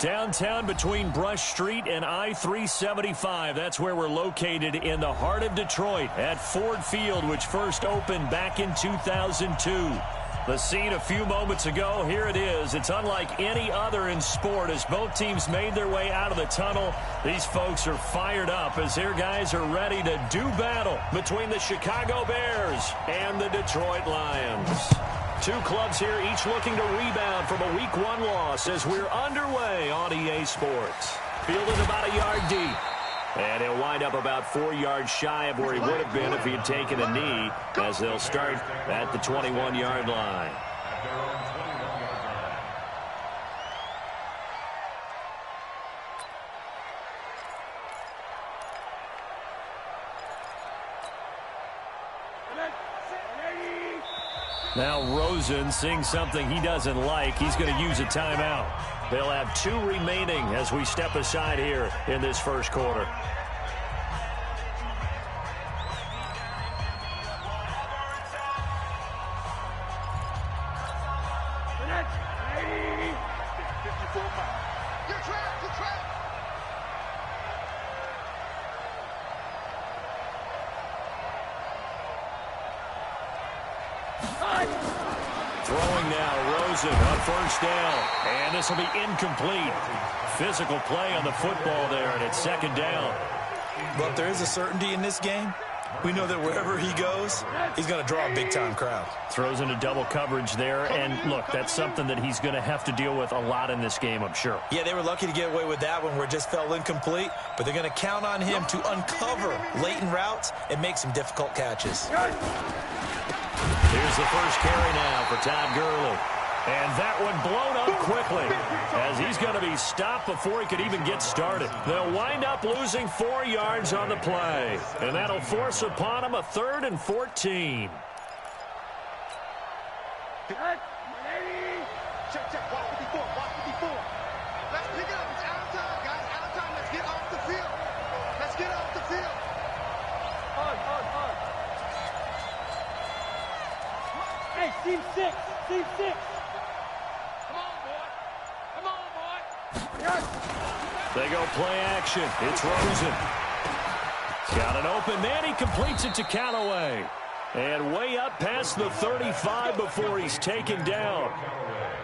Downtown between Brush Street and I-375. That's where we're located in the heart of Detroit at Ford Field, which first opened back in 2002. The scene a few moments ago, here it is. It's unlike any other in sport as both teams made their way out of the tunnel. These folks are fired up as their guys are ready to do battle between the Chicago Bears and the Detroit Lions. Two clubs here, each looking to rebound from a Week 1 loss as we're underway on EA Sports. Fielded about a yard deep. And he'll wind up about 4 yards shy of where he would have been if he had taken a knee, as they'll start at the 21-yard line. Now Rosen seeing something he doesn't like. He's going to use a timeout. They'll have 2 remaining as we step aside here in this first quarter. Throwing now, Rosen on first down. And this will be incomplete. Physical play on the football there, and it's second down. But there is a certainty in this game. We know that wherever he goes, he's going to draw a big-time crowd. Throws into double coverage there, and look, that's something that he's going to have to deal with a lot in this game, I'm sure. Yeah, they were lucky to get away with that one where it just fell incomplete, but they're going to count on him to uncover latent routes and make some difficult catches. Here's the first carry now for Todd Gurley. And that one blown up quickly as he's going to be stopped before he could even get started. They'll wind up losing 4 yards on the play. And that'll force upon him a 3rd and 14. Check, check. Watch 54. Watch 54. Let's pick it up. It's out of time, guys. Out of time. Let's get off the field. Let's get off the field. On. Hey, team 6. Team 6. They go play action. It's Rosen. Got an open man. He completes it to Callaway. And way up past the 35 before he's taken down.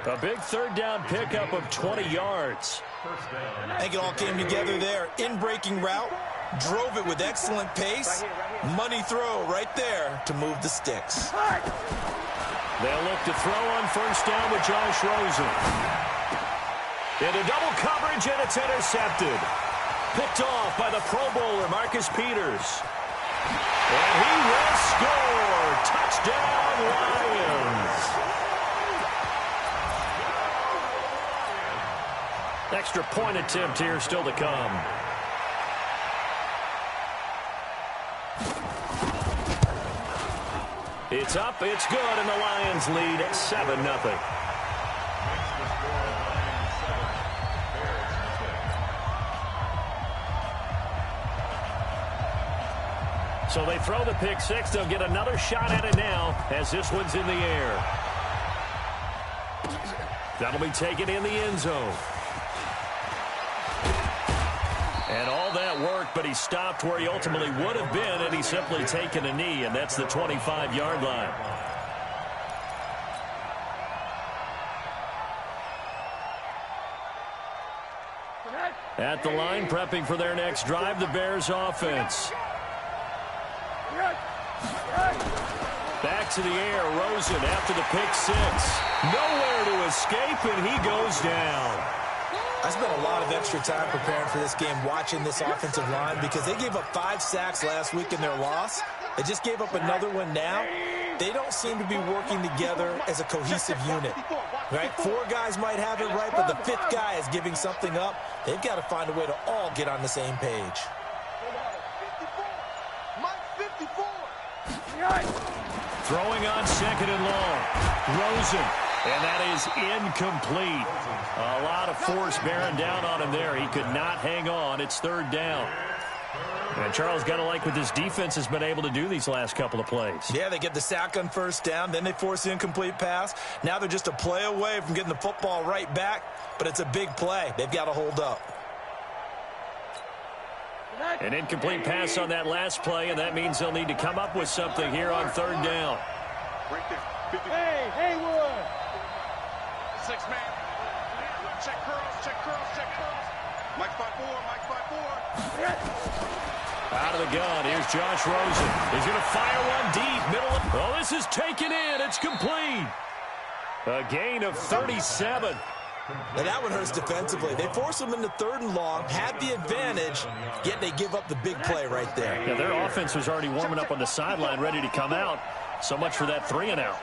A big 3rd down pickup of 20 yards. I think it all came together there. In-breaking route. Drove it with excellent pace. Money throw right there to move the sticks. They'll look to throw on first down with Josh Rosen. Into double coverage, and it's intercepted. Picked off by the Pro Bowler, Marcus Peters. And he will score. Touchdown, Lions. Extra point attempt here still to come. It's up, it's good, and the Lions lead 7-0. So they throw the pick six. They'll get another shot at it now as this one's in the air. That'll be taken in the end zone. And all that worked, but he stopped where he ultimately would have been, and he's simply taken a knee, and that's the 25-yard line. At the line, prepping for their next drive, the Bears offense. Back to the air, Rosen after the pick six. Nowhere to escape, and he goes down. I spent a lot of extra time preparing for this game, watching this offensive line, because they gave up 5 sacks last week in their loss. They just gave up another one now. They don't seem to be working together as a cohesive unit. Right? 4 guys might have it right, but the 5th guy is giving something up. They've got to find a way to all get on the same page. Throwing on 2nd and long. Rosen. And that is incomplete. A lot of force bearing down on him there. He could not hang on. It's 3rd down. And Charles, got to like what this defense has been able to do these last couple of plays. Yeah, they get the sack on first down, then they force the incomplete pass. Now they're just a play away from getting the football right back, but it's a big play. They've got to hold up. An incomplete pass on that last play, and that means they'll need to come up with something here on third down. Hey, Haywood! 6-man. Check curls, check curls, check curls. Mike 5-4, Mike 5-4. Out of the gun, here's Josh Rosen. He's going to fire one deep, middle. Oh, this is taken in. It's complete. A gain of 37. Now that one hurts defensively. They force them into third and long, had the advantage, yet they give up the big play right there. Yeah, their offense was already warming up on the sideline, ready to come out. So much for that 3-and-out.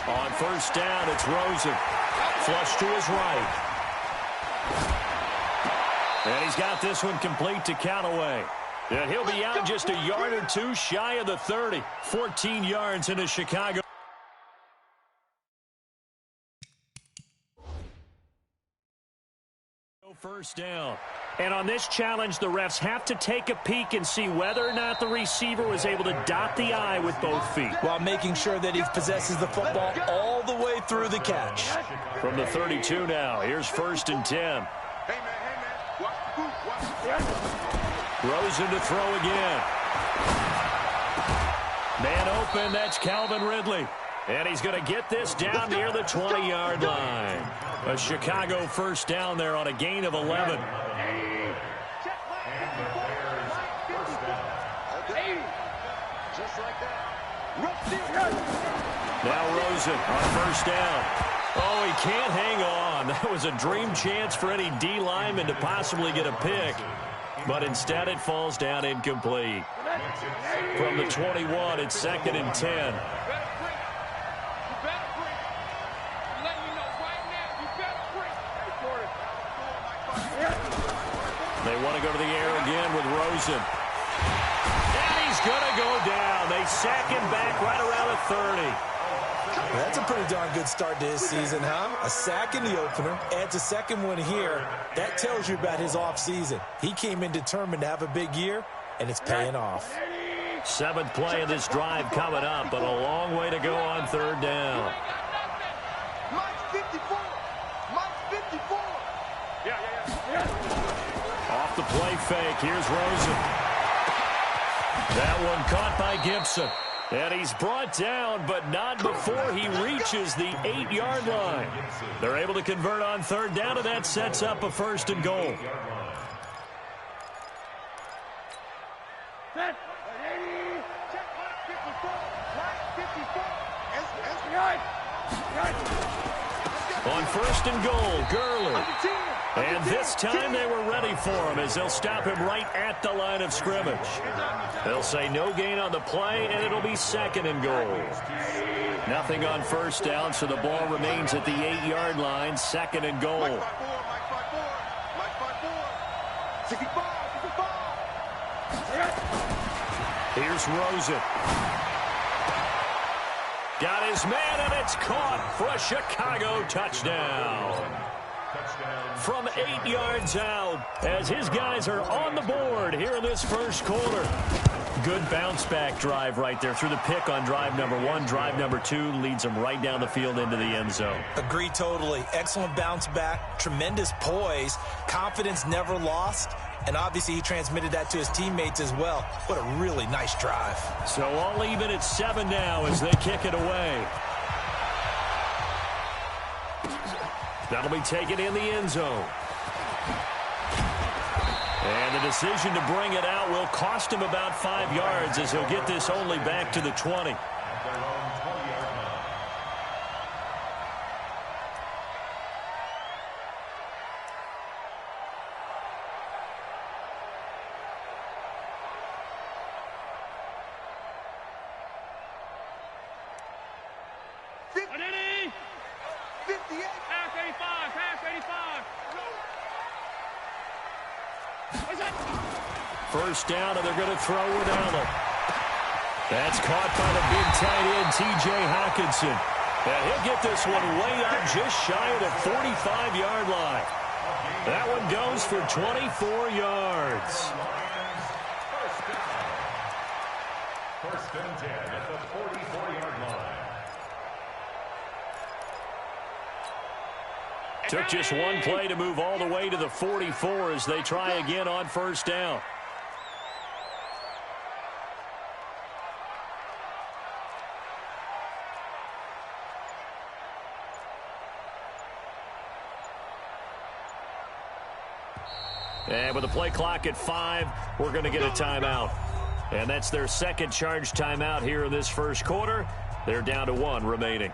On first down, it's Rosen. Flush to his right. And he's got this one complete to Callaway. And he'll be out just a yard or two shy of the 30. 14 yards into Chicago. First down. And on this challenge, the refs have to take a peek and see whether or not the receiver was able to dot the I with both feet, while making sure that he possesses the football all the way through the catch. From the 32 now, here's 1st and 10. Hey, man, watch the boot, watch the Rosen to throw again. Man open, that's Calvin Ridley. And he's going to get this down near the 20-yard line. A Chicago first down there on a gain of 11. Just like that. Now Rosen on first down. Oh, he can't hang on. That was a dream chance for any D lineman to possibly get a pick. But instead it falls down incomplete. From the 21, it's 2nd and 10. They want to go to the air again with Rosen. And he's going to go down. They sack him back right around the 30. That's a pretty darn good start to his season, huh? A sack in the opener, adds a second one here. That tells you about his offseason. He came in determined to have a big year, and it's paying off. 7th play of this drive coming up, but a long way to go on third down. Mike's 54. Mike's 54. Off the play fake, here's Rosen. That one caught by Gibson. And he's brought down, but not before he reaches the 8-yard line. They're able to convert on third down, and that sets up a 1st and goal. Set. Check Mike 54. Mike 54. On 1st and goal, Gurley. And this time they were ready for him as they'll stop him right at the line of scrimmage. They'll say no gain on the play, and it'll be 2nd and goal. Nothing on first down, so the ball remains at the 8-yard line, 2nd and goal. Mike 54. Mike 54. 65. Here's Rosen. Got his man, and it's caught for a Chicago touchdown. From 8 yards out, as his guys are on the board here in this first quarter. Good bounce-back drive right there through the pick on drive number 1. Drive number 2 leads them right down the field into the end zone. Agree totally. Excellent bounce back, tremendous poise, confidence never lost, and obviously he transmitted that to his teammates as well. What a really nice drive. So all even at 7 now as they kick it away. That'll be taken in the end zone. And the decision to bring it out will cost him about 5 yards as he'll get this only back to the 20. First down, and they're going to throw with Allen. That's caught by the big tight end, T.J. Hockenson. And he'll get this one way up just shy of the 45-yard line. That one goes for 24 yards. First and 10 at the 44-yard line. Took just one play to move all the way to the 44 as they try again on first down. And with the play clock at 5, we're going to get a timeout. And that's their second charge timeout here in this first quarter. They're down to 1 remaining.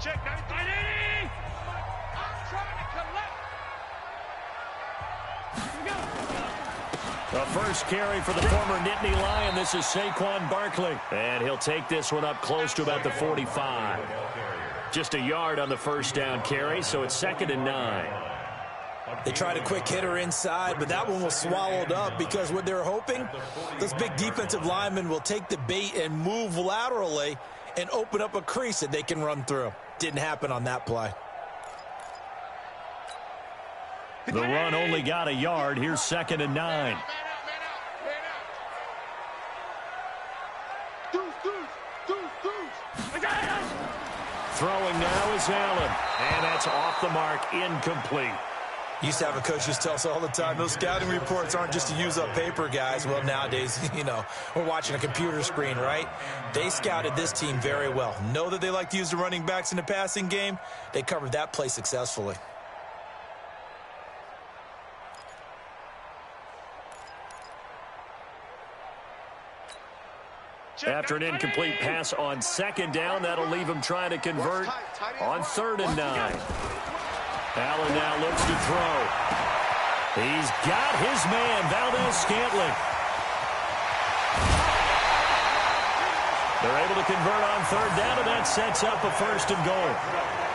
Check that. I'm trying to collect. The first carry for the former Nittany Lion. This is Saquon Barkley. And he'll take this one up close to about the 45. Just a yard on the first down carry, so it's 2nd and 9. They tried a quick hitter inside, but that one was swallowed up because what they're hoping, those big defensive linemen will take the bait and move laterally and open up a crease that they can run through. Didn't happen on that play. The run only got a yard. Here's 2nd and 9. Throwing now is Allen. And that's off the mark, incomplete. Used to have a coach who tell us all the time, those scouting reports aren't just to use up paper, guys. Well, nowadays, we're watching a computer screen, right? They scouted this team very well. Know that they like to use the running backs in the passing game. They covered that play successfully. After an incomplete pass on 2nd down, that'll leave him trying to convert on 3rd and 9. Allen now looks to throw. He's got his man, Valdez-Scantling. They're able to convert on 3rd down, and that sets up a 1st and goal.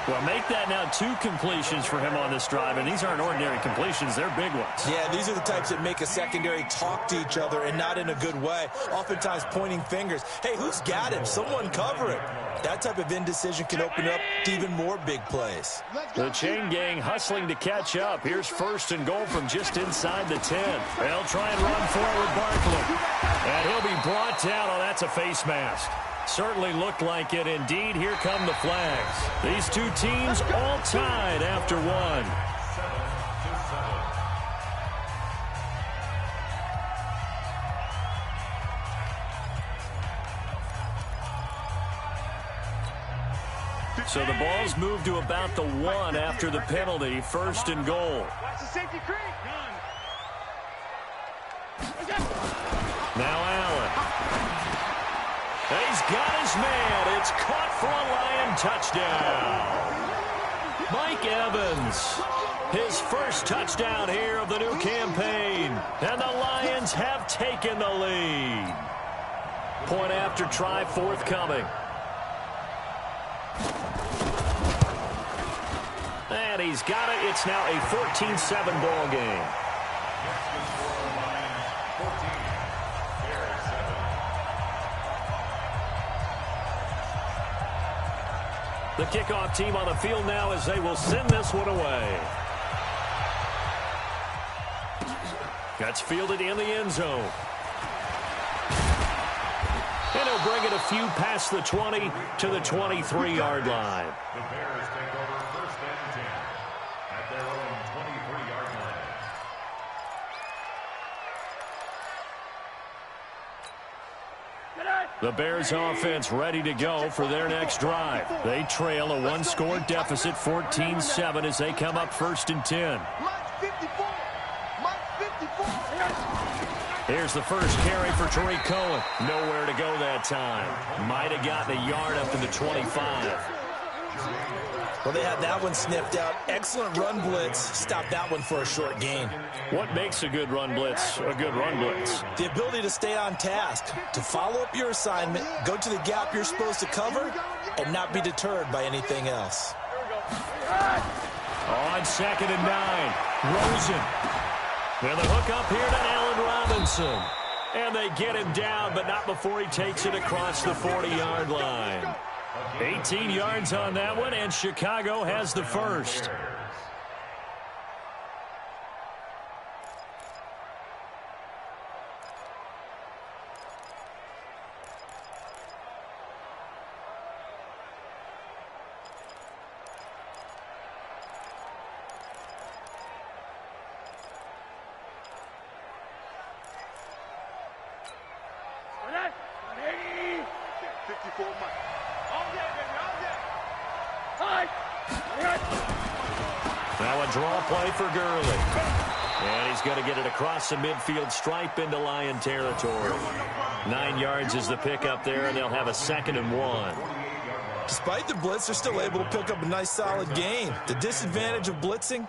Well, make that now 2 completions for him on this drive, and these aren't ordinary completions. They're big ones. Yeah, these are the types that make a secondary talk to each other and not in a good way. Oftentimes pointing fingers. Hey, who's got him? Someone cover it. That type of indecision can open up to even more big plays. The chain gang hustling to catch up. Here's 1st and goal from just inside the 10. They'll try and run forward Barkley. And he'll be brought down. Oh, that's a face mask. Certainly looked like it. Indeed, here come the flags. These two teams all tied after 1. So the ball's moved to about the 1 after the penalty. 1st and goal. Watch the safety creek. Now Allen. He's got his man. It's caught for a Lion touchdown. Mike Evans. His first touchdown here of the new campaign. And the Lions have taken the lead. Point after try forthcoming. And he's got it. It's now a 14-7 ball game. The kickoff team on the field now as they will send this one away. That's fielded in the end zone. And he'll bring it a few past the 20 to the 23-yard line. The Bears take over 1st and 10 at their own 23-yard line. The Bears offense ready to go for their next drive. They trail a 1-score deficit, 14-7, as they come up 1st and 10. Here's the first carry for Tariq Cohen. Nowhere to go that time. Might have gotten a yard up to the 25. Well, they had that one sniffed out. Excellent run blitz. Stopped that one for a short gain. What makes a good run blitz a good run blitz? The ability to stay on task, to follow up your assignment, go to the gap you're supposed to cover, and not be deterred by anything else. On 2nd and 9, Rosen. And the hook up here to Allen Robinson. And they get him down, but not before he takes it across the 40-yard line. 18 yards on that one, and Chicago has the first. Now a draw play for Gurley. And he's going to get it across the midfield stripe into Lion territory. 9 yards is the pickup there, and they'll have a 2nd and 1. Despite the blitz, they're still able to pick up a nice solid gain. The disadvantage of blitzing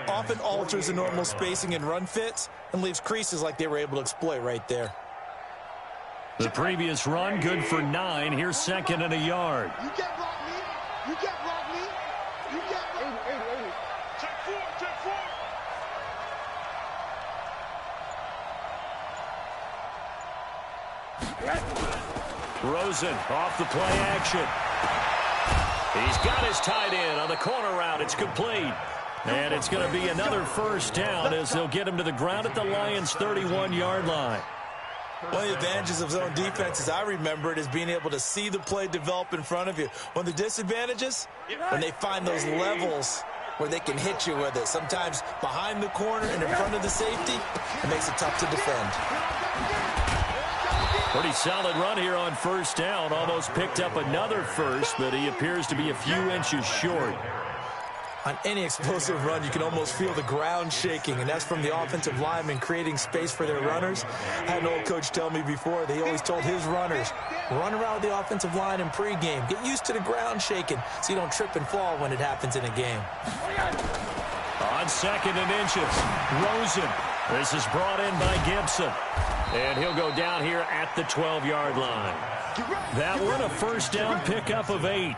often alters the normal spacing and run fits and leaves creases like they were able to exploit right there. The previous run good for 9. Here's 2nd and a yard. You can't block me. You can't block me. You can't block me. Check 4, check 4. Rosen off the play action. He's got his tight end on the corner route. It's complete. And it's going to be another first down as they'll get him to the ground at the Lions' 31-yard line. One of the advantages of zone defense, as I remember it, is being able to see the play develop in front of you. One of the disadvantages, when they find those levels where they can hit you with it. Sometimes behind the corner and in front of the safety, it makes it tough to defend. Pretty solid run here on first down. Almost picked up another first, but he appears to be a few inches short. On any explosive run, you can almost feel the ground shaking, and that's from the offensive linemen creating space for their runners. I had an old coach tell me before, they always told his runners, run around the offensive line in pregame. Get used to the ground shaking so you don't trip and fall when it happens in a game. On 2nd and inches, Rosen. This is brought in by Gibson. And he'll go down here at the 12-yard line. That one, a first down pickup of 8.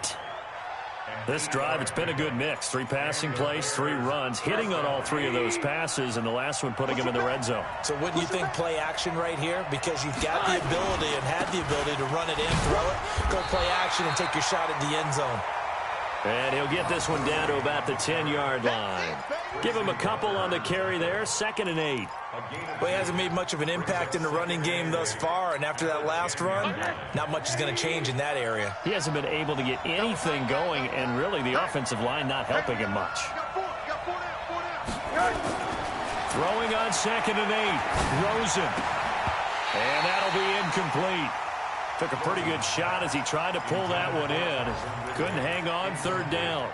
This drive, it's been a good mix. 3 passing plays, 3 runs, hitting on all 3 of those passes, and the last one putting him in the red zone. So wouldn't you think play action right here? Because you've got the ability and had the ability to run it in, throw it, go play action, and take your shot at the end zone. And he'll get this one down to about the 10-yard line. Give him a couple on the carry there, 2nd and 8. Well, he hasn't made much of an impact in the running game thus far, and after that last run, not much is going to change in that area. He hasn't been able to get anything going, and really the offensive line not helping him much. Throwing on 2nd and 8, Rosen. And that'll be incomplete. Took a pretty good shot as he tried to pull that one in. Couldn't hang on, 3rd down.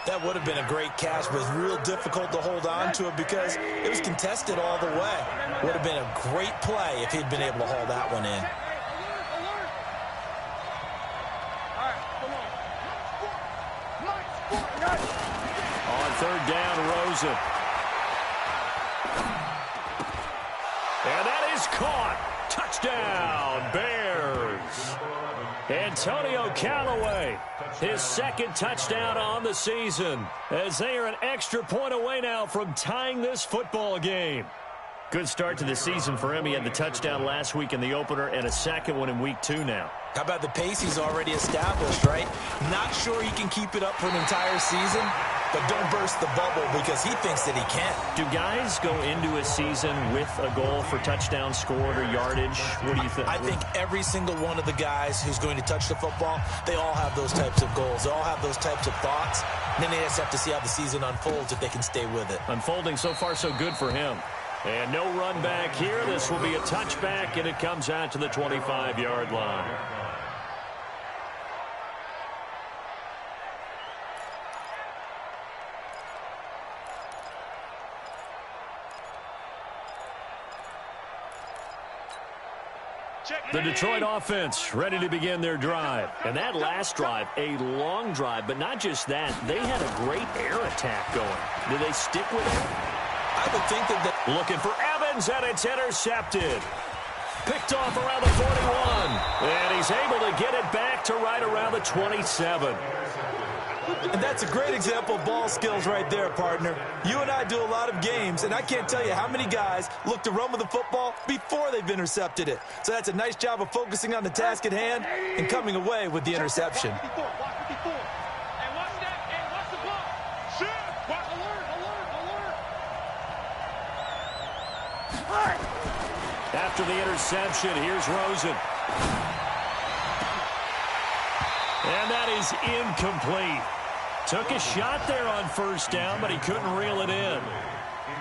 That would have been a great catch, but it's real difficult to hold on to it because it was contested all the way. Would have been a great play if he'd been able to hold that one in. On 3rd down, Rosen. And that is caught. Touchdown, Bears. Antonio Callaway, his 2nd touchdown on the season, as they are an extra point away now from tying this football game. Good start to the season for him. He had the touchdown last week in the opener and a 2nd one in week 2 now. How about the pace he's already established, right? Not sure he can keep it up for an entire season, but don't burst the bubble because he thinks that he can. Do guys go into a season with a goal for touchdown scored or yardage? What do you think? I think every single one of the guys who's going to touch the football, they all have those types of goals. They all have those types of thoughts. And then they just have to see how the season unfolds if they can stay with it. Unfolding so far so good for him. And no run back here. This will be a touchback, and it comes out to the 25-yard line. The Detroit offense ready to begin their drive. And that last drive, a long drive, but not just that. They had a great air attack going. Did they stick with it? I would think that looking for Evans, and it's intercepted. Picked off around the 41. And he's able to get it back to right around the 27. And that's a great example of ball skills right there, partner. You and I do a lot of games, and I can't tell you how many guys look to run with the football before they've intercepted it. So that's a nice job of focusing on the task at hand and coming away with the interception. After the interception, here's Rosen. And that is incomplete. Took a shot there on first down, but he couldn't reel it in.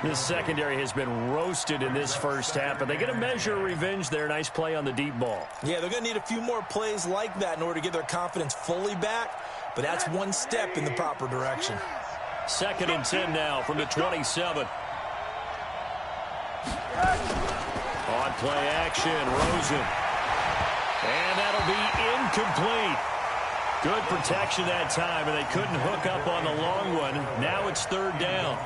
This secondary has been roasted in this first half, but they get a measure of revenge there. Nice play on the deep ball. Yeah, they're going to need a few more plays like that in order to get their confidence fully back, but that's one step in the proper direction. 2nd and 10 now from the 27. On play action, Rosen. And that'll be incomplete. Good protection that time, and they couldn't hook up on the long one. Now it's 3rd down.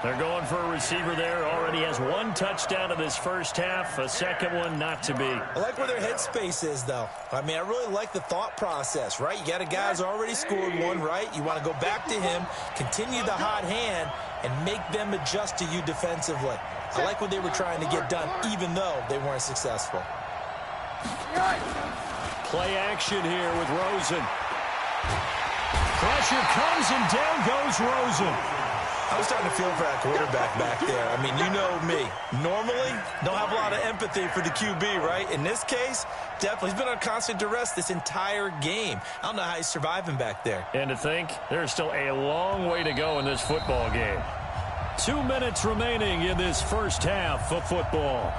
They're going for a receiver there. Already has 1 touchdown in this first half. A second one not to be. I like where their headspace is, though. I mean, I really like the thought process, right? You got a guy who's already scored one, right? You want to go back to him, continue the hot hand, and make them adjust to you defensively. I like what they were trying to get done, even though they weren't successful. Play action here with Rosen. Pressure comes, and down goes Rosen. I was starting to feel for that quarterback back there. I mean, you know me. Normally, don't have a lot of empathy for the QB, right? In this case, definitely. He's been on constant duress this entire game. I don't know how he's surviving back there. And to think, there's still a long way to go in this football game. 2 minutes remaining in this first half of football.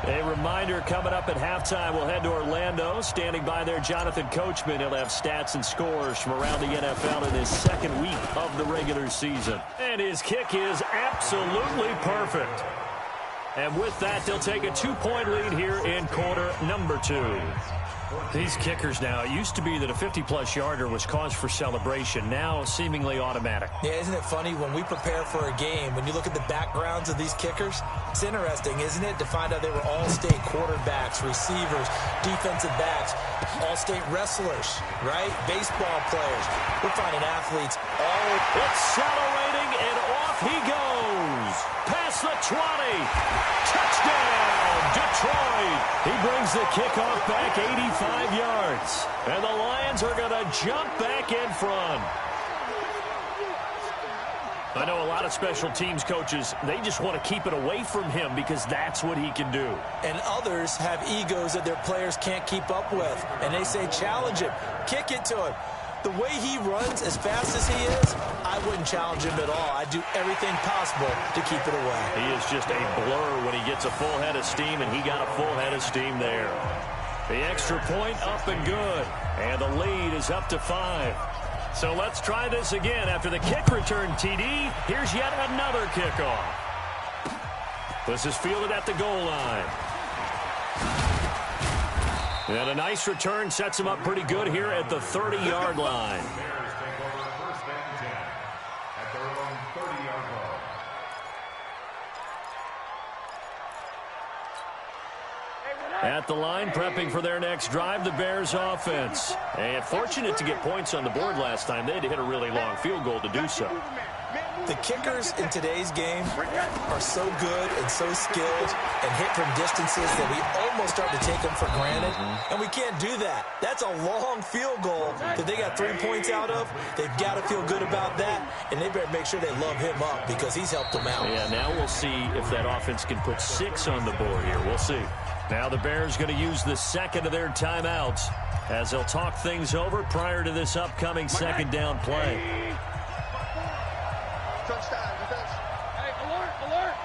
A reminder coming up at halftime, we'll head to Orlando. Standing by there, Jonathan Coachman. He'll have stats and scores from around the NFL in his 2nd week of the regular season. And his kick is absolutely perfect. And with that, they'll take a 2-point lead here in quarter number 2. These kickers now, it used to be that a 50-plus yarder was cause for celebration. Now, seemingly automatic. Yeah, isn't it funny when we prepare for a game, when you look at the backgrounds of these kickers, it's interesting, isn't it, to find out they were all-state quarterbacks, receivers, defensive backs, all-state wrestlers, right? Baseball players. We're finding athletes all... Accelerating, and off he goes. Past the 20. Touchdown, Detroit. He brings the kickoff back 85 yards. And the Lions are going to jump back in front. I know a lot of special teams coaches, they just want to keep it away from him because that's what he can do. And others have egos that their players can't keep up with. And they say, challenge him, kick it to him. The way he runs as fast as he is, I wouldn't challenge him at all. I'd do everything possible to keep it away. He is just a blur when he gets a full head of steam, and he got a full head of steam there. The extra point up and good, and the lead is up to 5. So let's try this again. After the kick return TD, here's yet another kickoff. This is fielded at the goal line. And a nice return sets him up pretty good here at the 30-yard line. Bears take over 1st and 10 at their own 30-yard line. At the line, prepping for their next drive, the Bears offense. And fortunate to get points on the board last time. They had to hit a really long field goal to do so. The kickers in today's game are so good and so skilled and hit from distances that we almost start to take them for granted. And we can't do that. That's a long field goal that they got 3 points out of. They've got to feel good about that, and they better make sure they love him up because he's helped them out. Yeah, now we'll see if that offense can put 6 on the board here. We'll see. Now the Bears going to use the second of their timeouts as they'll talk things over prior to this upcoming 2nd down play. Touchdown, defense. Hey, alert, alert.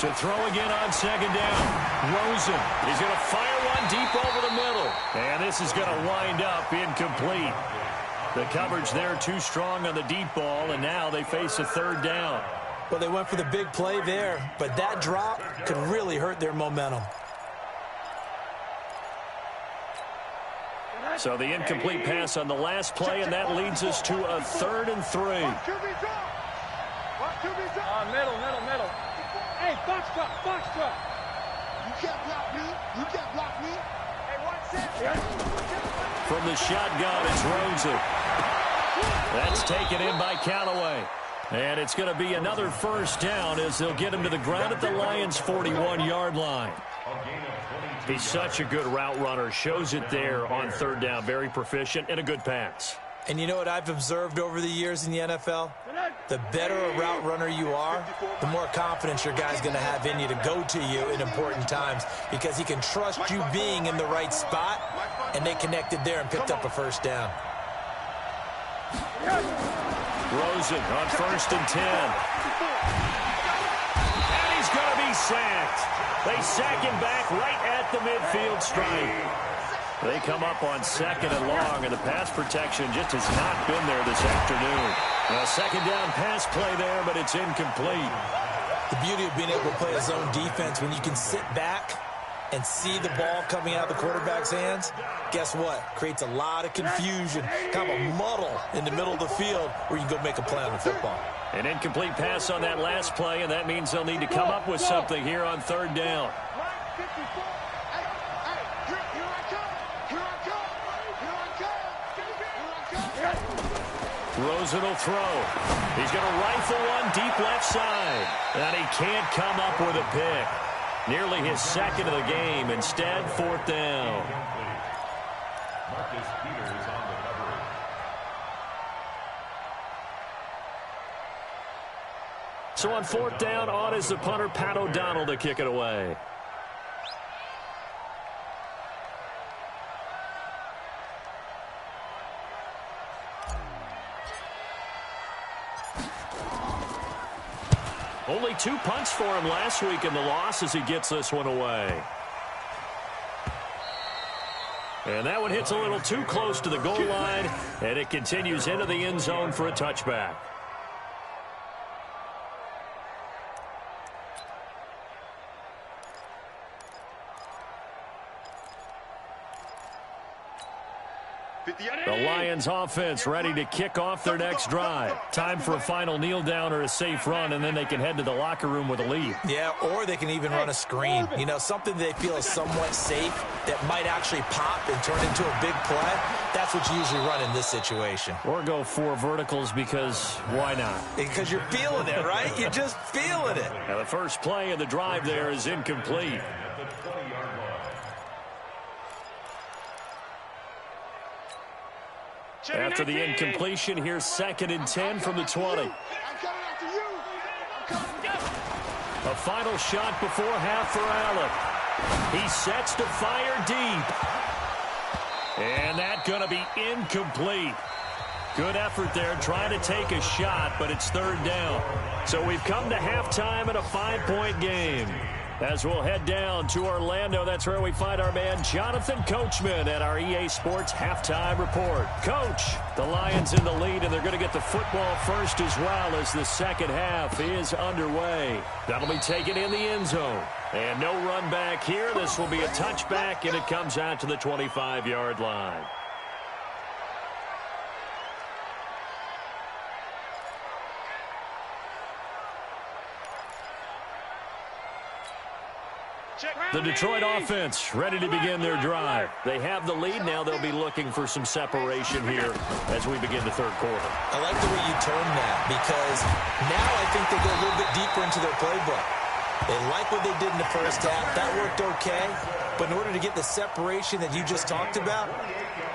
To throw again on 2nd down. Rosen. He's going to fire one deep over the middle. And this is going to wind up incomplete. The coverage there too strong on the deep ball, and now they face a 3rd down. Well, they went for the big play there, but that drop could really hurt their momentum. So the incomplete pass on the last play, and that leads us to a 3rd and 3. Middle. Hey, box drop. You can't block me. You can't block me. Hey, one set. From the shotgun, it's Rosen. That's taken in by Callaway. And it's going to be another first down as they'll get him to the ground at the Lions' 41-yard line. He's such a good route runner. Shows it there on third down. Very proficient and a good pass. And you know what I've observed over the years in the NFL? The better a route runner you are, the more confidence your guy's going to have in you to go to you in important times because he can trust you being in the right spot, and they connected there and picked up a first down. Rosen on 1st and 10. And he's going to be sacked. They sack him back right at the midfield stripe. They come up on 2nd and long, and the pass protection just has not been there this afternoon. A second down pass play there, but it's incomplete. The beauty of being able to play a zone defense, when you can sit back and see the ball coming out of the quarterback's hands, guess what? Creates a lot of confusion, kind of a muddle in the middle of the field where you can go make a play on the football. An incomplete pass on that last play, and that means they'll need to come up with something here on 3rd down. Rosen will throw. He's going to rifle one deep left side. And he can't come up with a pick. Nearly his 2nd of the game. Instead, 4th down. Marcus Peters on the coverage. So on 4th down, on is the punter, Pat O'Donnell, to kick it away. Only 2 punts for him last week in the loss as he gets this one away. And that one hits a little too close to the goal line, and it continues into the end zone for a touchback. The Lions offense ready to kick off their next drive. Time for a final kneel down or a safe run, and then they can head to the locker room with a lead. Yeah, or they can even run a screen. You know, something they feel is somewhat safe that might actually pop and turn into a big play. That's what you usually run in this situation. Or go 4 verticals because why not? Because you're feeling it, right? You're just feeling it. Now the first play of the drive there is incomplete. After the incompletion, here's 2nd and 10 from the 20. A final shot before half for Allen. He sets to fire deep. And that's going to be incomplete. Good effort there trying to take a shot, but it's 3rd down. So we've come to halftime in a 5-point game. As we'll head down to Orlando, that's where we find our man Jonathan Coachman at our EA Sports Halftime Report. Coach, the Lions in the lead, and they're going to get the football first as well as the second half is underway. That'll be taken in the end zone. And no run back here. This will be a touchback, and it comes out to the 25-yard line. The Detroit offense ready to begin their drive. They have the lead. Now they'll be looking for some separation here as we begin the 3rd quarter. I like the way you term that because now I think they go a little bit deeper into their playbook. They like what they did in the first half. That worked okay. But in order to get the separation that you just talked about,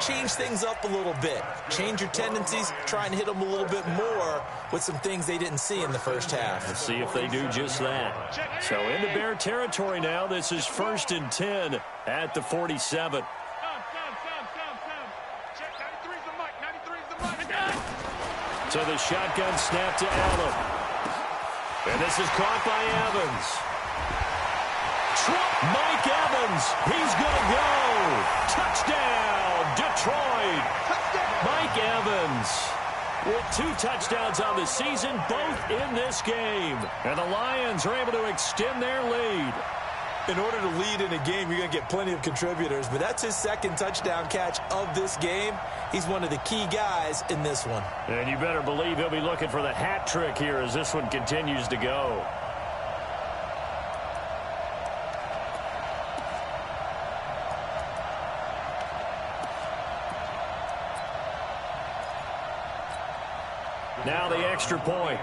change things up a little bit. Change your tendencies. Try and hit them a little bit more with some things they didn't see in the first half. Let's see if they do just that. So into Bear territory now. This is 1st and 10 at the 47. So the shotgun snap to Allen. And this is caught by Evans. Mike Evans, he's going to go. Touchdown, Detroit. Mike Evans with 2 touchdowns on the season, both in this game. And the Lions are able to extend their lead. In order to lead in a game, you're going to get plenty of contributors, but that's his 2nd touchdown catch of this game. He's one of the key guys in this one. And you better believe he'll be looking for the hat trick here as this one continues to go. Now the extra point.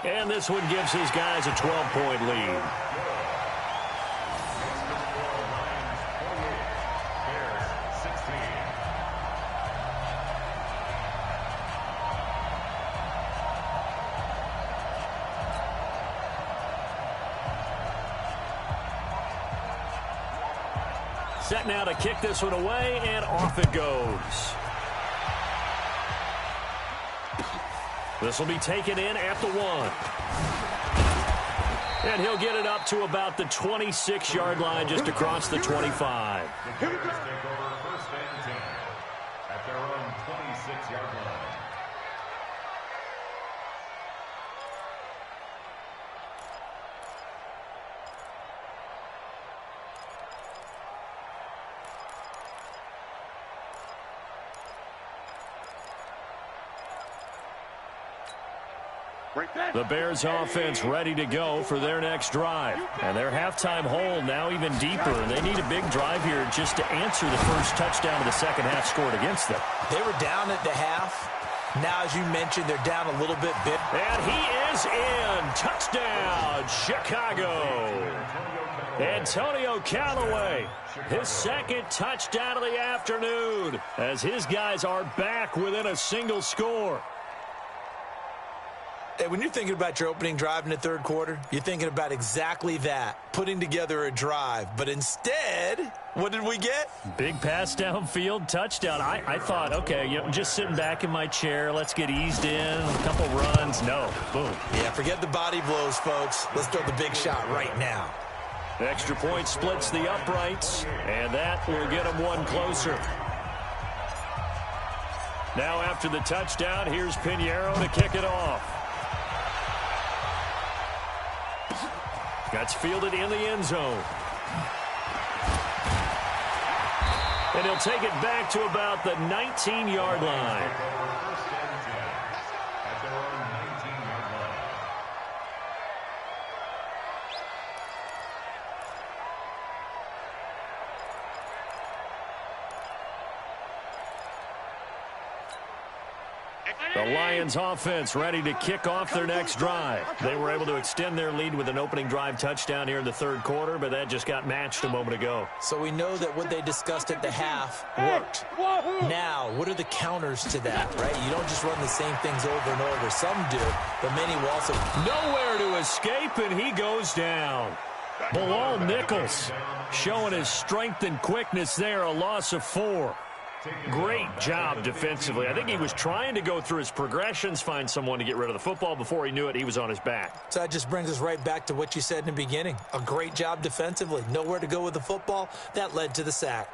And this one gives his guys a 12-point lead. Set now to kick this one away, and off it goes. This will be taken in at the 1. And he'll get it up to about the 26-yard line, just across the 25. The Bears take over 1st and 10 at their own 26-yard line. The Bears offense ready to go for their next drive. And their halftime hole now even deeper. And they need a big drive here just to answer the first touchdown of the second half scored against them. They were down at the half. Now, as you mentioned, they're down a little bit. And he is in. Touchdown, Chicago. Antonio Callaway, his second touchdown of the afternoon, as his guys are back within a single score. When you're thinking about your opening drive in the third quarter, you're thinking about exactly that, putting together a drive. But instead, what did we get? Big pass downfield, touchdown. I thought, okay, just sitting back in my chair, let's get eased in, a couple runs. No, boom. Yeah, forget the body blows, folks. Let's throw the big shot right now. The extra point splits the uprights, and that will get them one closer. Now after the touchdown, here's Pinheiro to kick it off. That's fielded in the end zone. And he'll take it back to about the 19-yard line. The Lions offense ready to kick off their next drive. They were able to extend their lead with an opening drive touchdown here in the third quarter, but that just got matched a moment ago. So we know that what they discussed at the half worked. Now, what are the counters to that, right? You don't just run the same things over and over. Some do, but many will also. Nowhere to escape, and he goes down. Bilal Nichols showing his strength and quickness there, a loss of 4. Great job defensively. I think he was trying to go through his progressions, find someone to get rid of the football. Before he knew it, he was on his back. So that just brings us right back to what you said in the beginning. A great job defensively. Nowhere to go with the football. That led to the sack.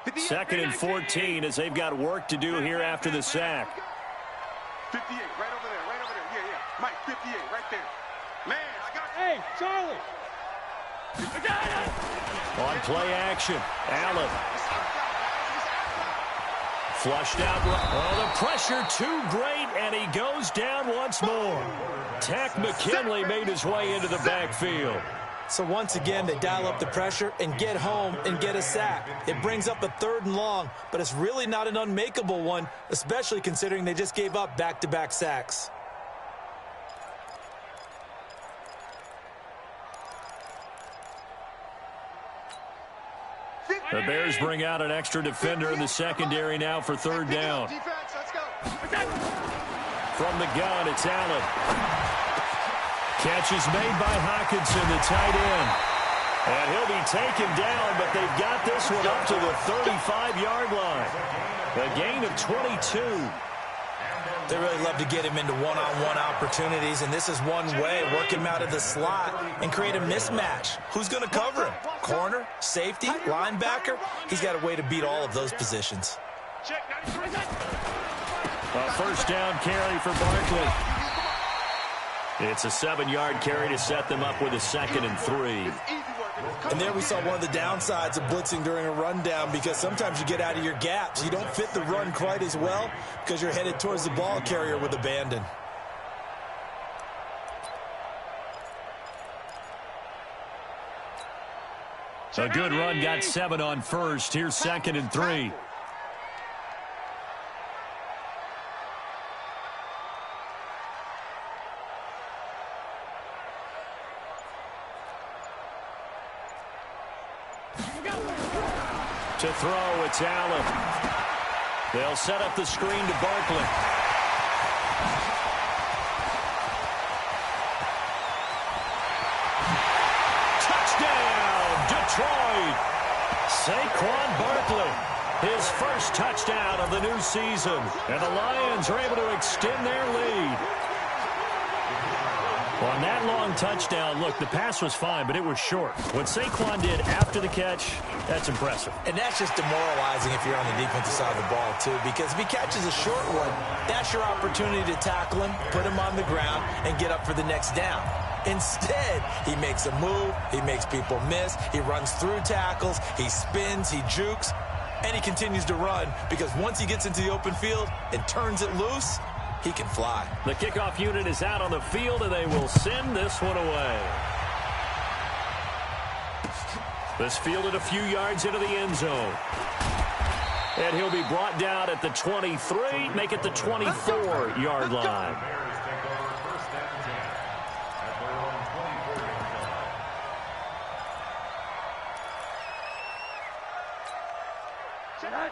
2nd and 14 as they've got work to do here after the sack. 58, right over there. Yeah. Mike, 58, right there. Man, I got. Hey, Charlie. On play action, Allen. Flushed out. Oh, the pressure too great, and he goes down once more. Takk McKinley made his way into the backfield. So once again, they dial up the pressure and get home and get a sack. It brings up a 3rd and long, but it's really not an unmakeable one, especially considering they just gave up back-to-back sacks. The Bears bring out an extra defender in the secondary now for 3rd down. From the gun, it's Allen. Catch is made by Hockenson, the tight end. And he'll be taken down, but they've got this one up to the 35-yard line. A gain of 22. They really love to get him into one-on-one opportunities, and this is one way. Work him out of the slot and create a mismatch. Who's going to cover him? Corner, safety, linebacker? He's got a way to beat all of those positions. A 1st down carry for Barkley. It's a 7-yard carry to set them up with a 2nd and 3. And there we saw one of the downsides of blitzing during a rundown, because sometimes you get out of your gaps. You don't fit the run quite as well because you're headed towards the ball carrier with abandon. A good run, got 7 on first. Here's 2nd and 3. To throw, it's Allen. They'll set up the screen to Barkley. Touchdown, Detroit! Saquon Barkley, his first touchdown of the new season. And the Lions are able to extend their lead. On that long touchdown, look, the pass was fine, but it was short. What Saquon did after the catch, that's impressive. And that's just demoralizing if you're on the defensive side of the ball, too, because if he catches a short one, that's your opportunity to tackle him, put him on the ground, and get up for the next down. Instead, he makes a move, he makes people miss, he runs through tackles, he spins, he jukes, and he continues to run because once he gets into the open field and turns it loose, he can fly. The kickoff unit is out on the field, and they will send this one away. This fielded a few yards into the end zone. And he'll be brought down at the 23, make it the 24-yard line.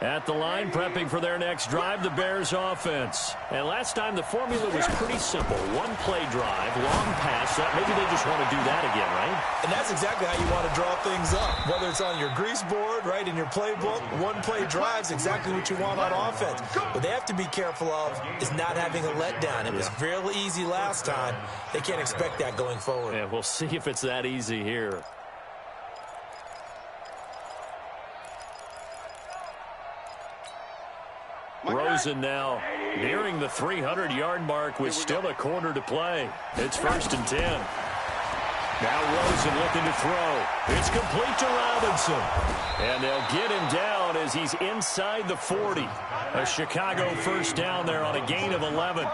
At the line, prepping for their next drive, the Bears offense. And last time, the formula was pretty simple. One-play drive, long pass. Maybe they just want to do that again, right? And that's exactly how you want to draw things up. Whether it's on your grease board, right, in your playbook, one-play drive's exactly what you want on offense. What they have to be careful of is not having a letdown. It was real easy last time. They can't expect that going forward. Yeah, we'll see if it's that easy here. Rosen now nearing the 300-yard mark with still a quarter to play. It's 1st and 10. Now Rosen looking to throw. It's complete to Robinson. And they'll get him down as he's inside the 40. A Chicago first down there on a gain of 11.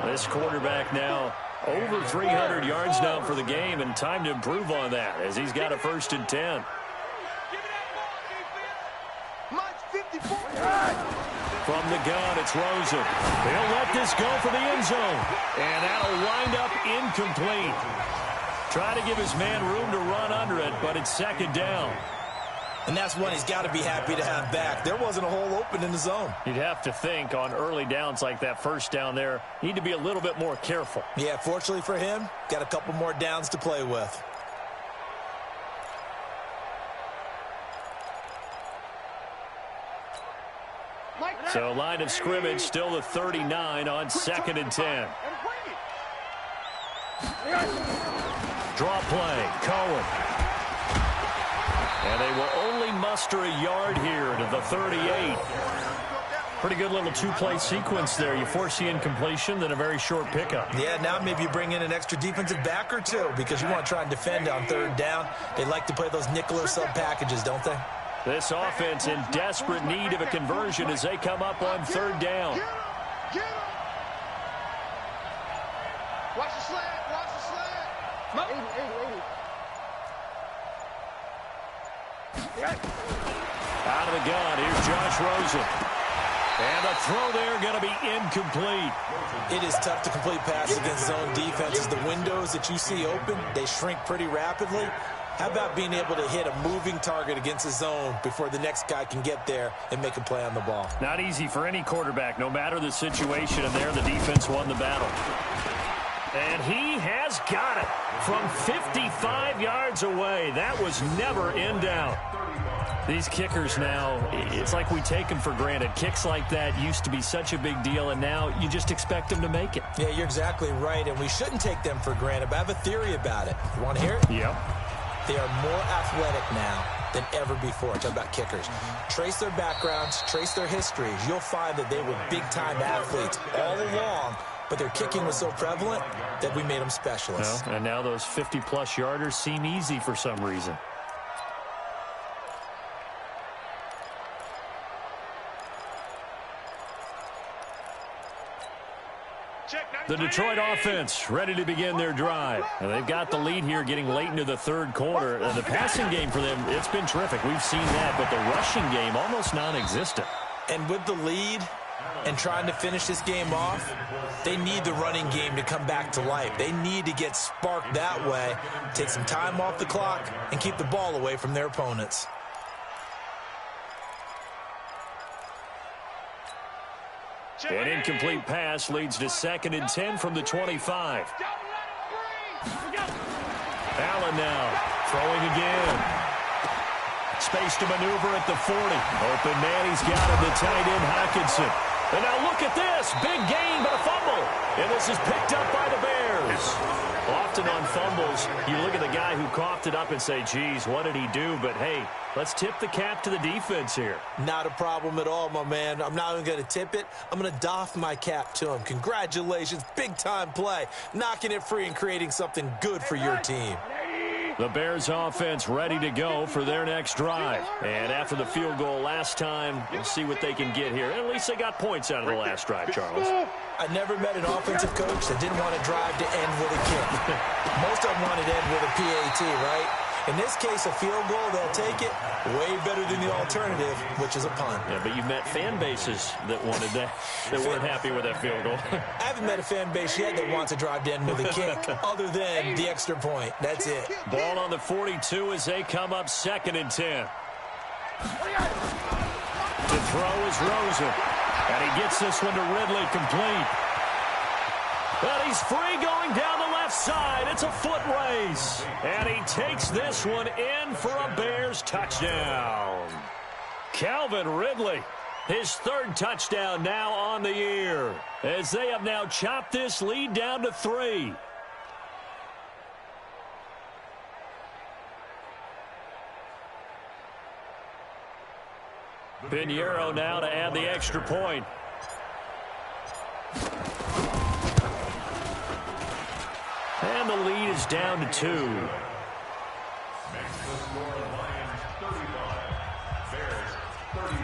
This quarterback now over 300 yards now for the game, and time to improve on that as he's got a 1st and 10. From the gun, it's Rosen. They'll let this go for the end zone. And that'll wind up incomplete. Try to give his man room to run under it, but it's 2nd down. And that's one he's got to be happy to have back. There wasn't a hole open in the zone. You'd have to think on early downs like that first down there, need to be a little bit more careful. Yeah, fortunately for him, got a couple more downs to play with. So line of scrimmage still the 39 on 2nd and 10. Draw play, Cohen. And they will only muster a yard here to the 38. Pretty good little two-play sequence there. You force the incompletion, then a very short pickup. Yeah, now maybe you bring in an extra defensive back or two because you want to try and defend on 3rd down. They like to play those nickel or sub packages, don't they? This offense in desperate need of a conversion as they come up on 3rd down. Get him. Watch the slant. Watch the slant. 80. Out of the gun, here's Josh Rosen. And the throw there going to be incomplete. It is tough to complete passes against zone defenses. The windows that you see open, they shrink pretty rapidly. How about being able to hit a moving target against the zone before the next guy can get there and make a play on the ball? Not easy for any quarterback, no matter the situation, and there the defense won the battle. And he has got it from 55 yards away. That was never in doubt. These kickers now, it's like we take them for granted. Kicks like that used to be such a big deal, and now you just expect them to make it. Yeah, you're exactly right, and we shouldn't take them for granted, but I have a theory about it. You want to hear it? Yep. They are more athletic now than ever before. Talk about kickers. Trace their backgrounds, trace their histories. You'll find that they were big-time athletes all along, but their kicking was so prevalent that we made them specialists. Well, and now those 50-plus yarders seem easy for some reason. The Detroit offense ready to begin their drive. And they've got the lead here getting late into the third quarter. And the passing game for them, it's been terrific. We've seen that, but the rushing game almost non-existent. And with the lead and trying to finish this game off, they need the running game to come back to life. They need to get sparked that way, take some time off the clock, and keep the ball away from their opponents. An incomplete pass leads to 2nd and 10 from the 25. Allen now throwing again. Space to maneuver at the 40. Open man, he's got it, the tight end Hockenson. And now look at this. Big gain, but a fumble. And this is picked up by the Bears. Often on fumbles, you look at the guy who coughed it up and say, geez, what did he do? But, hey, let's tip the cap to the defense here. Not a problem at all, my man. I'm not even going to tip it. I'm going to doff my cap to him. Congratulations. Big-time play. Knocking it free and creating something good for your team. The Bears offense ready to go for their next drive. And after the field goal last time, we'll see what they can get here. At least they got points out of the last drive, Charles. I never met an offensive coach that didn't want to drive to end with a kick. Most of them wanted to end with a PAT, right? In this case, a field goal, they'll take it. Way better than the alternative, which is a punt. Yeah, but you've met fan bases that wanted that, that weren't happy with that field goal. I haven't met a fan base yet that wants to drive to end with a kick, other than the extra point. That's it. Ball on the 42 as they come up 2nd and 10. To throw is Rosen. And he gets this one to Ridley, complete. And he's free going down the left side. It's a foot race. And he takes this one in for a Bears touchdown. Calvin Ridley, his 3rd touchdown now on the year, as they have now chopped this lead down to 3. Pinheiro now to add the extra point. And the lead is down to 2. Makes the score Lions 35, Bears 33.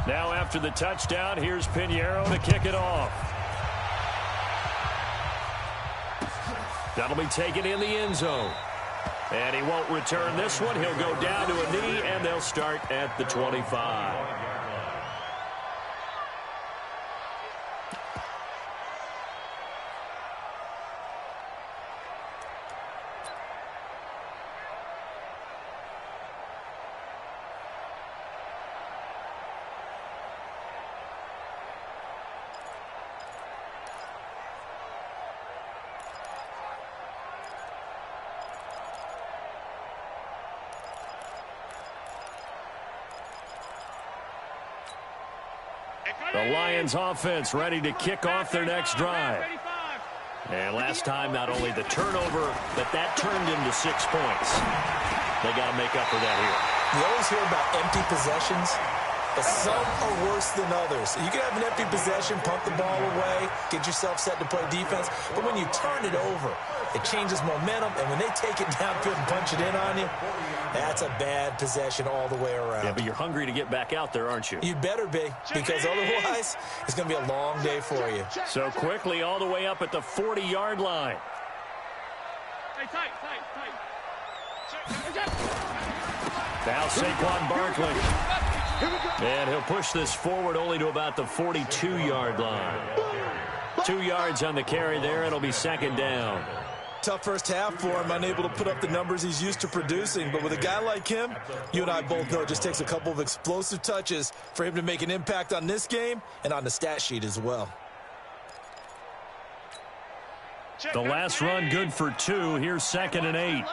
Now after the touchdown, here's Pinheiro to kick it off. That'll be taken in the end zone. And he won't return this one. He'll go down to a knee, and they'll start at the 25. The Lions offense ready to kick off their next drive. And last time, not only the turnover, but that turned into 6 points. They got to make up for that here. You always hear about empty possessions, but some are worse than others. You can have an empty possession, punt the ball away, get yourself set to play defense, but when you turn it over, it changes momentum, and when they take it downfield and punch it in on you, that's a bad possession all the way around. Yeah, but you're hungry to get back out there, aren't you? You better be, because otherwise, it's going to be a long day for you. So quickly all the way up at the 40-yard line. Hey, tight. Now Saquon Barkley. And he'll push this forward only to about the 42-yard line. 2 yards on the carry there. It'll be 2nd down. Tough first half for him, unable to put up the numbers he's used to producing. But with a guy like him, you and I both know it just takes a couple of explosive touches for him to make an impact on this game and on the stat sheet as well. The last run good for 2. Here's 2nd and 8.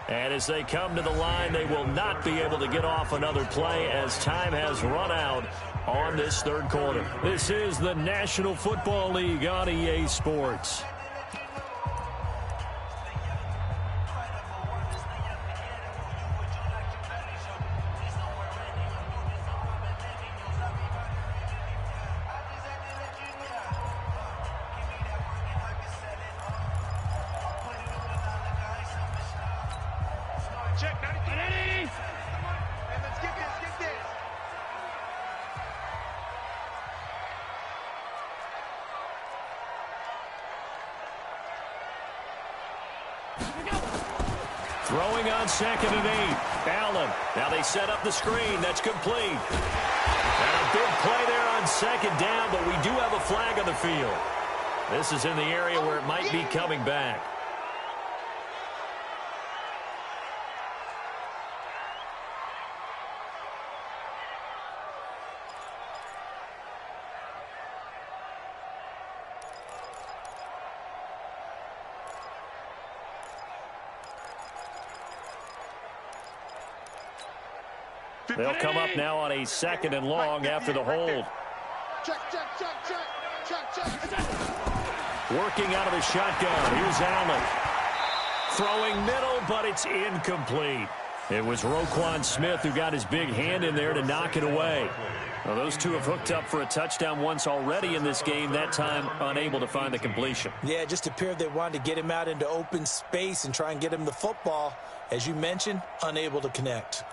And as they come to the line, they will not be able to get off another play as time has run out on this 3rd quarter. This is the National Football League on EA Sports. Throwing on 2nd and 8. Allen. Now they set up the screen. That's complete. And a big play there on 2nd down, but we do have a flag on the field. This is in the area where it might be coming back. They'll come up now on a 2nd and long after the hold. Check, check, check, check, check, check. Working out of the shotgun. Here's Allen. Throwing middle, but it's incomplete. It was Roquan Smith who got his big hand in there to knock it away. Well, those two have hooked up for a touchdown once already in this game, that time unable to find the completion. Yeah, it just appeared they wanted to get him out into open space and try and get him the football. As you mentioned, unable to connect.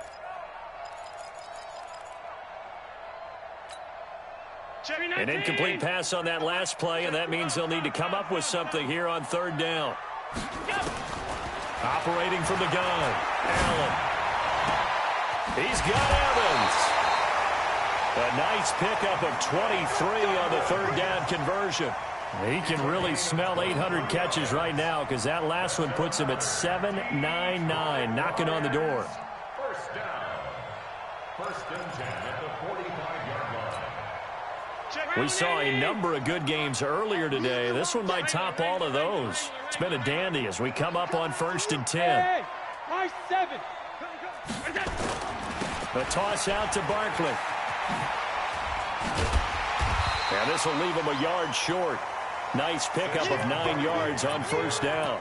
An incomplete pass on that last play, and that means they'll need to come up with something here on 3rd down. Operating from the gun, Allen. He's got Evans. A nice pickup of 23 on the 3rd down conversion. He can really smell 800 catches right now because that last one puts him at 799, knocking on the door. 1st down. 1st and 10 at the 45-yard line. We saw a number of good games earlier today. This one might top all of those. It's been a dandy as we come up on 1st and 10. Nice 7. A toss out to Barkley. And this will leave him a yard short. Nice pickup of 9 yards on 1st down.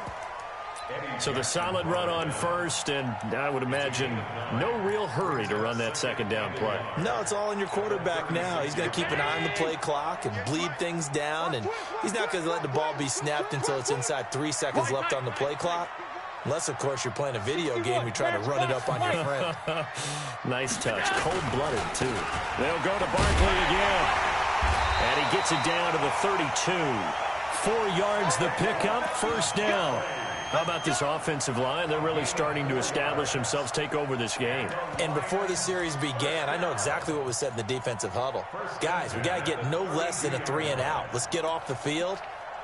So the solid run on 1st, and I would imagine no real hurry to run that 2nd down play. No, it's all in your quarterback now. He's going to keep an eye on the play clock and bleed things down, and he's not going to let the ball be snapped until it's inside 3 seconds left on the play clock. Unless, of course, you're playing a video game, you try to run it up on your friend. Nice touch. Cold-blooded, too. They'll go to Barkley again. And he gets it down to the 32. 4 yards the pickup, 1st down. How about this offensive line? They're really starting to establish themselves, take over this game. And before the series began, I know exactly what was said in the defensive huddle. Guys, we got to get no less than a 3 and out. Let's get off the field.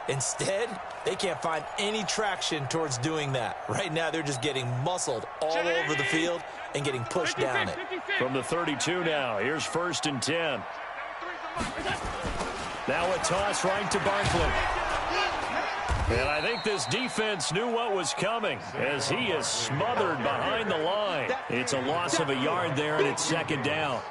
Instead, they can't find any traction towards doing that. Right now, they're just getting muscled all over the field and getting pushed down it. From the 32 now, here's 1st and 10. Now a toss right to Barkley. And I think this defense knew what was coming as he is smothered behind the line. It's a loss of a yard there, and it's 2nd down.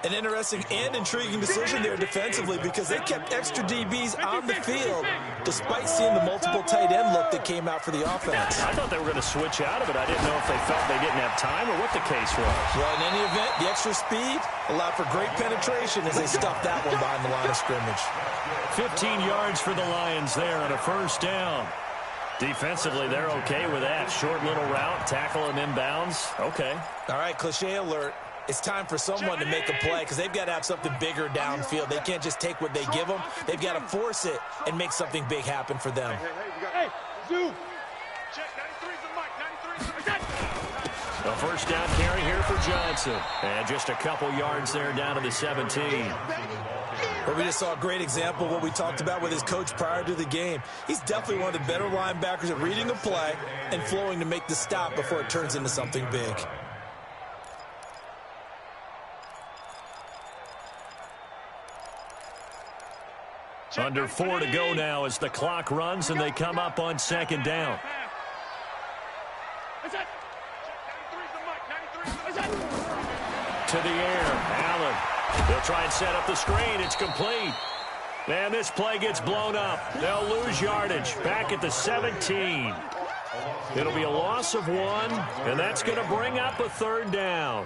An interesting and intriguing decision there defensively because they kept extra DBs on the field despite seeing the multiple tight end look that came out for the offense. I thought they were going to switch out of it. I didn't know if they felt they didn't have time or what the case was. Well, in any event, the extra speed allowed for great penetration as they stuffed that one behind the line of scrimmage. 15 yards for the Lions there on a 1st down. Defensively, they're okay with that. Short little route, tackle him inbounds. Okay. All right, cliche alert. It's time for someone to make a play because they've got to have something bigger downfield. They can't just take what they give them. They've got to force it and make something big happen for them. Hey, zoom. Check, 93's the mic, 93's the A 1st down carry here for Johnson. And just a couple yards there down to the 17. But we just saw a great example of what we talked about with his coach prior to the game. He's definitely one of the better linebackers at reading a play and flowing to make the stop before it turns into something big. Under 4 to go now as the clock runs and they come up on 2nd down. To the air, Allen. They'll try and set up the screen. It's complete. And this play gets blown up. They'll lose yardage back at the 17. It'll be a loss of 1, and that's going to bring up a 3rd down.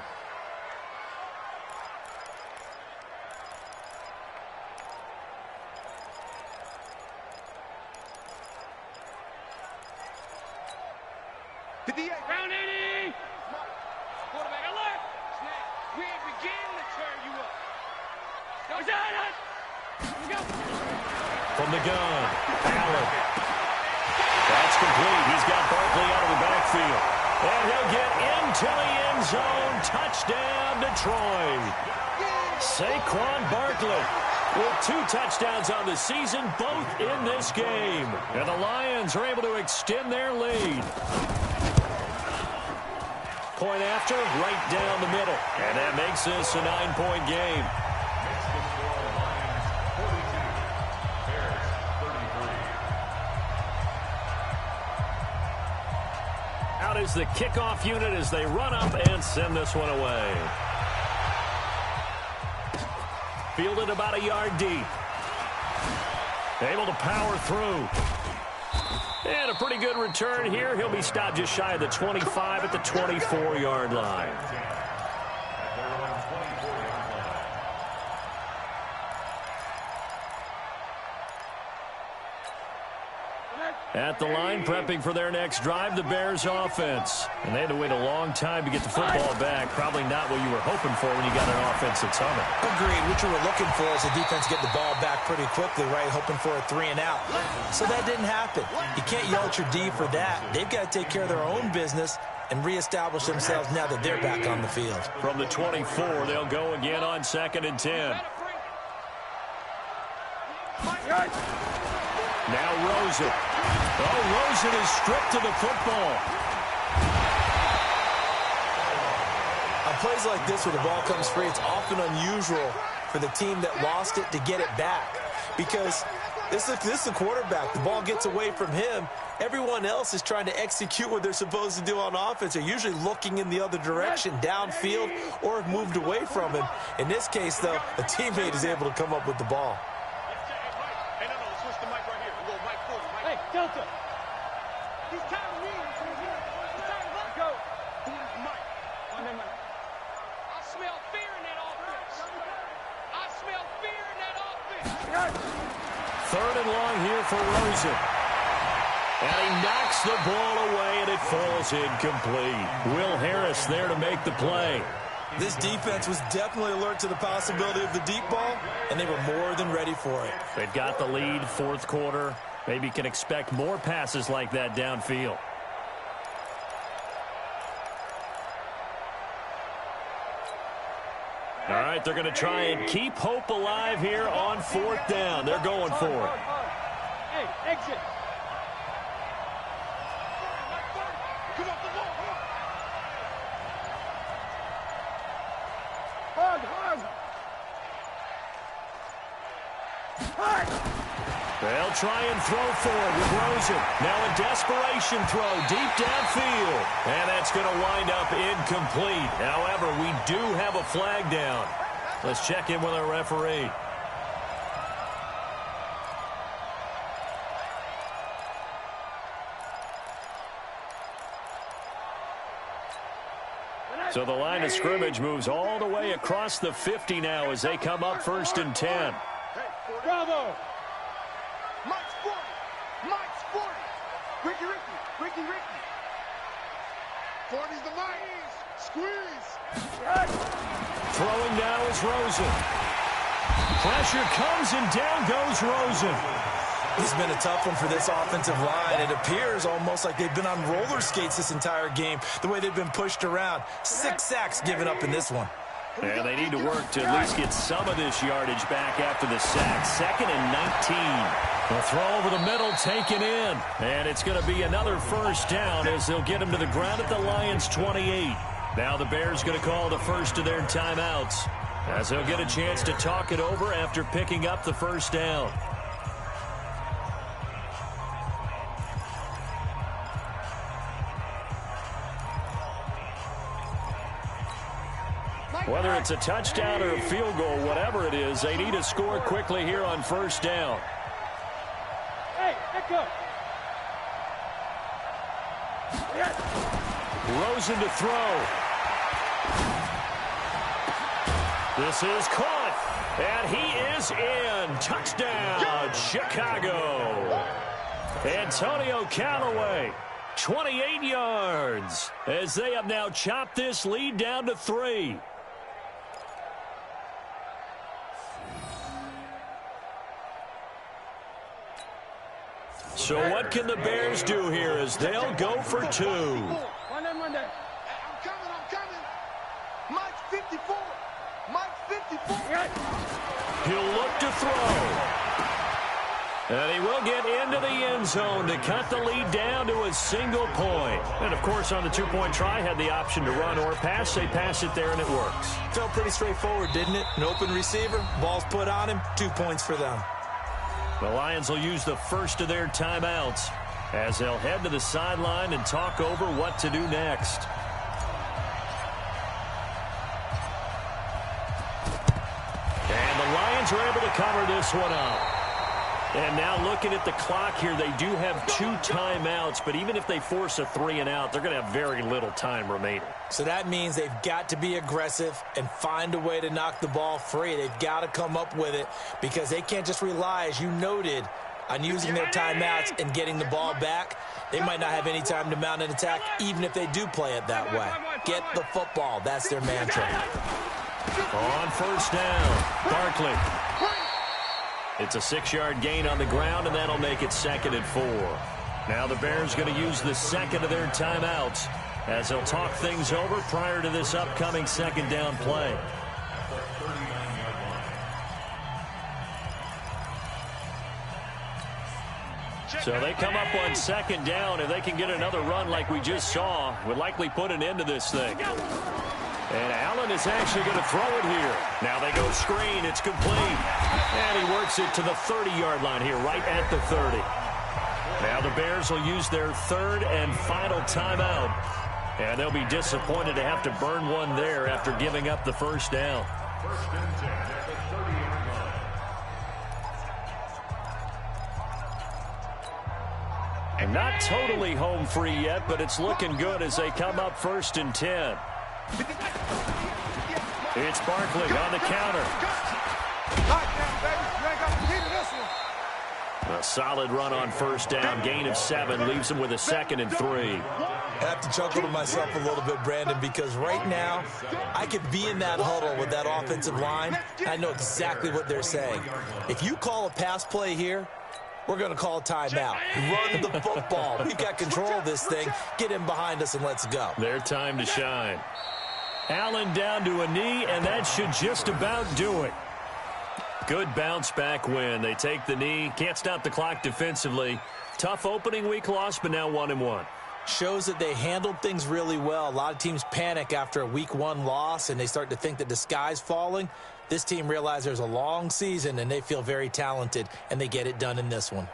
Round 80! Quarterback alert! Snap. We ain't beginning to turn you up. Go. From the gun, Allen. That's complete. He's got Barkley out field. And he'll get into the end zone. Touchdown, Detroit. Saquon Barkley with 2 touchdowns on the season, both in this game. And the Lions are able to extend their lead. Point after, right down the middle. And that makes this a 9-point game. Out is the kickoff unit as they run up and send this one away. Fielded about a yard deep. Able to power through. And a pretty good return here. He'll be stopped just shy of the 25 at the 24-yard line. At the line, prepping for their next drive, the Bears offense. And they had to wait a long time to get the football back. Probably not what you were hoping for when you got an offense that's humming. Agreed. What you were looking for is the defense get the ball back pretty quickly, right? Hoping for a 3 and out. So that didn't happen. You can't yell at your D for that. They've got to take care of their own business and reestablish themselves now that they're back on the field. From the 24, they'll go again on 2nd and 10. Now Rosen. Oh, Rosen is stripped to the football. On plays like this where the ball comes free, it's often unusual for the team that lost it to get it back. Because this is a quarterback. The ball gets away from him. Everyone else is trying to execute what they're supposed to do on offense. They're usually looking in the other direction, downfield, or have moved away from him. In this case, though, a teammate is able to come up with the ball. Delta. He's counting me. He's trying to go. Mike. I smell fear in that offense. I smell fear in that offense. 3rd and long here for Rosen. And he knocks the ball away, and it falls incomplete. Will Harris there to make the play. This defense was definitely alert to the possibility of the deep ball, and they were more than ready for it. They've got the lead, 4th quarter. Maybe can expect more passes like that downfield. All right, they're going to try and keep hope alive here on 4th down. They're going for it. Hey, exit. Come off the ball. Hard. They'll try and throw forward with Rosen. Now a desperation throw deep downfield. And that's going to wind up incomplete. However, we do have a flag down. Let's check in with our referee. So the line of scrimmage moves all the way across the 50 now as they come up 1st and 10. Bravo. Mike's 40. Mike's 40. Ricky. 40's the Mike. Squeeze. Throwing now is Rosen. Pressure comes and down goes Rosen. It's been a tough one for this offensive line. It appears almost like they've been on roller skates this entire game, the way they've been pushed around. 6 sacks given up in this one. And they need to work to at least get some of this yardage back after the sack. 2nd and 19. The throw over the middle taken in. And it's going to be another 1st down as they'll get him to the ground at the Lions' 28. Now the Bears going to call the first of their timeouts as they'll get a chance to talk it over after picking up the 1st down. Whether it's a touchdown or a field goal, whatever it is, they need to score quickly here on 1st down. Hey, echo. Rosen to throw. This is caught, and he is in. Touchdown, Chicago. Antonio Callaway, 28 yards, as they have now chopped this lead down to 3. So what can the Bears do here as they'll go for two? Monday. I'm coming. Mike's 54. Mike's 54. He'll look to throw. And he will get into the end zone to cut the lead down to a single point. And, of course, on the two-point try, had the option to run or pass. They pass it there, and it works. Felt pretty straightforward, didn't it? An open receiver, ball's put on him, 2 points for them. The Lions will use the first of their timeouts as they'll head to the sideline and talk over what to do next. And the Lions are able to cover this one up. And now looking at the clock here, they do have 2 timeouts, but even if they force a 3-and-out, they're going to have very little time remaining. So that means they've got to be aggressive and find a way to knock the ball free. They've got to come up with it because they can't just rely, as you noted, on using their timeouts and getting the ball back. They might not have any time to mount an attack, even if they do play it that way. Get the football. That's their mantra. On first down, Barkley. It's a 6-yard gain on the ground, and that'll make it 2nd and 4. Now the Bears going to use the second of their timeouts as they'll talk things over prior to this upcoming 2nd down play. So they come up on 2nd down. If they can get another run like we just saw, would likely put an end to this thing. And Allen is actually going to throw it here. Now they go screen. It's complete. And he works it to the 30-yard line here, right at the 30. Now the Bears will use their 3rd and final timeout. And they'll be disappointed to have to burn one there after giving up the first down. 1st and 10 at the 30-yard line. And not totally home free yet, but it's looking good as they come up 1st and 10. It's Barkley on the counter. A solid run on first down. Gain of 7 leaves him with a 2nd and 3. I have to chuckle to myself a little bit, Brandon, because right now I could be in that huddle with that offensive line. I know exactly what they're saying. If you call a pass play here, we're going to call a timeout. Run the football. We've got control of this thing. Get in behind us and let's go. Their time to shine. Allen down to a knee, and that should just about do it. Good bounce-back win. They take the knee. Can't stop the clock defensively. Tough opening week loss, but now 1-1. Shows that they handled things really well. A lot of teams panic after a week 1 loss, and they start to think that the sky's falling. This team realizes there's a long season, and they feel very talented, and they get it done in this one.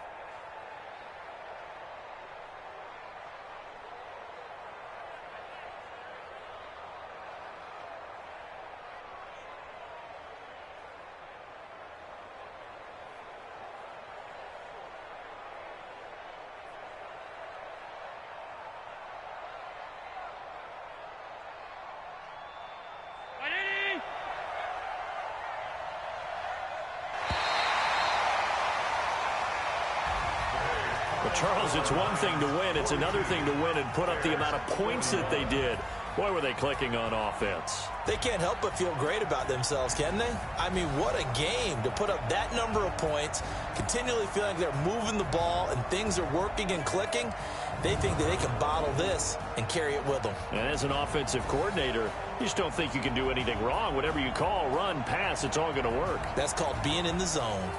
Charles, it's one thing to win. It's another thing to win and put up the amount of points that they did. Boy, were they clicking on offense. They can't help but feel great about themselves, can they? I mean, what a game to put up that number of points, continually feeling they're moving the ball and things are working and clicking. They think that they can bottle this and carry it with them. And as an offensive coordinator, you just don't think you can do anything wrong. Whatever you call, run, pass, it's all going to work. That's called being in the zone.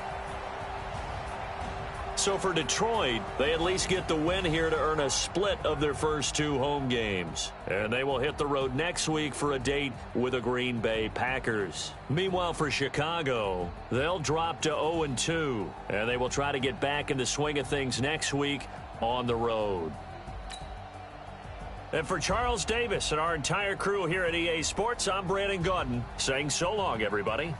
So for Detroit, they at least get the win here to earn a split of their first 2 home games. And they will hit the road next week for a date with the Green Bay Packers. Meanwhile, for Chicago, they'll drop to 0-2. And they will try to get back in the swing of things next week on the road. And for Charles Davis and our entire crew here at EA Sports, I'm Brandon Gaudin saying so long, everybody.